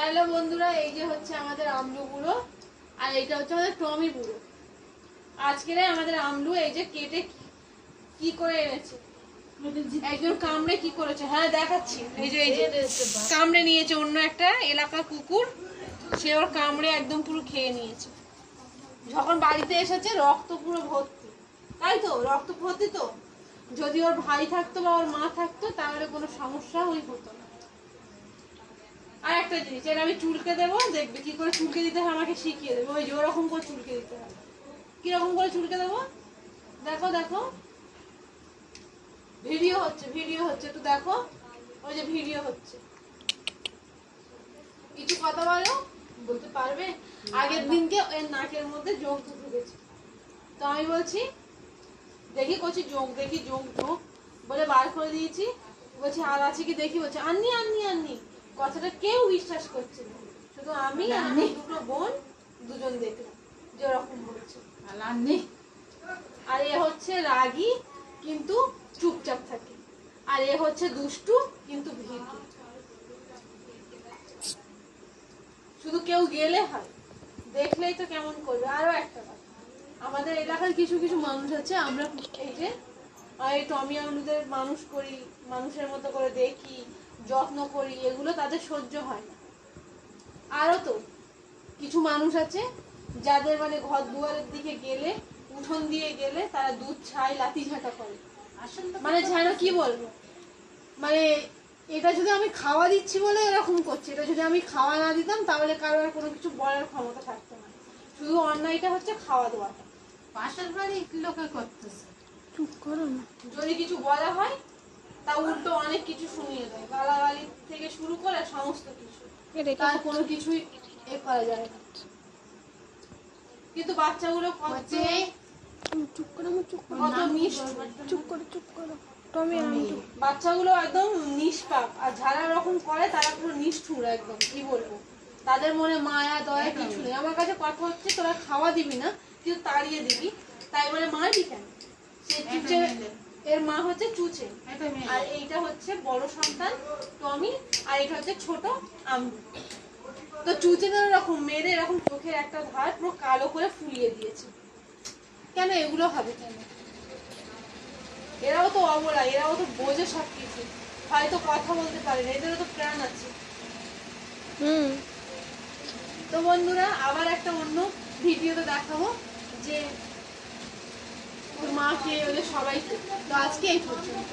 Hello বন্ধুরা, এই যে হচ্ছে আমাদের আমলু বুড়ো আর এটা হচ্ছে আমাদের টমি বুড়ো। আজকে আমাদের আমলু এই যে কেটে কি করে এনেছে, একজন কামড়ে কি করেছে, হ্যাঁ দেখাচ্ছি। এই যে কামড়ে নিয়েছে অন্য একটা এলাকার কুকুর, সে ওর কামড়ে একদম পুরো খেয়ে নিয়েছে। যখন বাড়িতে এসেছে রক্ত পুরো ভর্তি, তাই তো রক্ত ভর্তি। তো যদি ওর ভাই থাকতো বা ওর মা থাকতো তাহলে কোনো সমস্যা ওই হতো না। আর একটা জিনিস, এটা আমি চুলকে দেবো, দেখবে কি করে চুলকে দিতে হয়, আমাকে শিখিয়ে দেবে। ওই যে ওরকম করে চুলকে দিতে হয়। কিরকম করে চুলকে দেবো দেখো দেখো, ভিডিও হচ্ছে একটু দেখো। ওই যে ভিডিও হচ্ছে, কিছু কথা বলো, বলতে পারবে? আগের দিনকে এর নাকের মধ্যে যোগ ঢুকেছে, তো আমি বলছি দেখি, করছি যোগ দেখি, যোগ যোগ বলে বার করে দিয়েছি। বলছি আর আছে কি দেখি, বলছে আননি আননি আননি। কথাটা কেউ বিশ্বাস করছে না, শুধু আমি আর আমার দুটো বোন দুজন দেখলাম যে ওরকম বলছে। আর এ হচ্ছে রাগী কিন্তু চুপচাপ থাকে, আর এ হচ্ছে দুষ্টু কিন্তু ভীতু। শুধু কেউ গেলে হয়, দেখলেই তো কেমন করবে। আরো একটা কথা, আমাদের এলাকার কিছু কিছু মানুষ আছে, আমরা এই যে এই টমি আমলুদের মানুষ করি, মানুষের মতো করে দেখি, যত্ন করি, এগুলো তাদের সহ্য হয় না। আরো তো কিছু মানুষ আছে যাদের মানে ঘর দুয়ারের দিকে গেলে, উঠোন দিয়ে গেলে তারা দুধ ছাই লাথি ঝাঁটা করে। মানে যেন কি বলবো, মানে এটা যদি আমি খাওয়া দিচ্ছি বলে এরকম করছে, এটা যদি আমি খাওয়া না দিতাম তাহলে কারোর কোনো কিছু বলার ক্ষমতা থাকতো না। শুধু অন্যায়টা হচ্ছে খাওয়া দাওয়াটা। পাশের বাড়ির লোকে করতেছে। চুপ করো না। যদি কিছু বলা হয় তা উল্টো অনেক কিছু শুনিয়ে দেয়, গালাগালি থেকে শুরু করে সমস্ত কিছু, তার কোনো কিছুই এ করা যায় না। কিন্তু বাচ্চাগুলো কত বাচ্চাগুলো একদম নিষ্পাপ, আর যারা এরকম করে তারা পুরো নিষ্ঠুর একদম। কি বলবো, তাদের মনে মায়া দয়া কিছু নেই। আমার কাছে কথা হচ্ছে তোরা খাওয়া দিবি না, কিন্তু তাড়িয়ে দিবি, তাই বলে মারবি কেন? সে চুচে, এর মা হচ্ছে চুচে, আর এইটা হচ্ছে বড় সন্তান টমি, আর এটা হচ্ছে ছোট আমলু। তো চুচেদের এরকম মেরে এরকম চোখের একটা ধার পুরো কালো করে ফুলিয়ে দিয়েছে। কেন এগুলো হবে কেন? এরাও তো অবলা, এরাও তো বোঝে সবকিছু, হয়তো কথা বলতে পারে না, এদেরও তো প্রাণ আছে। তো বন্ধুরা, আবার একটা অন্য ভিডিওতে দেখাবো যে ওর মাকে, ওদের সবাইকে। তো আজকে এই পর্যন্ত।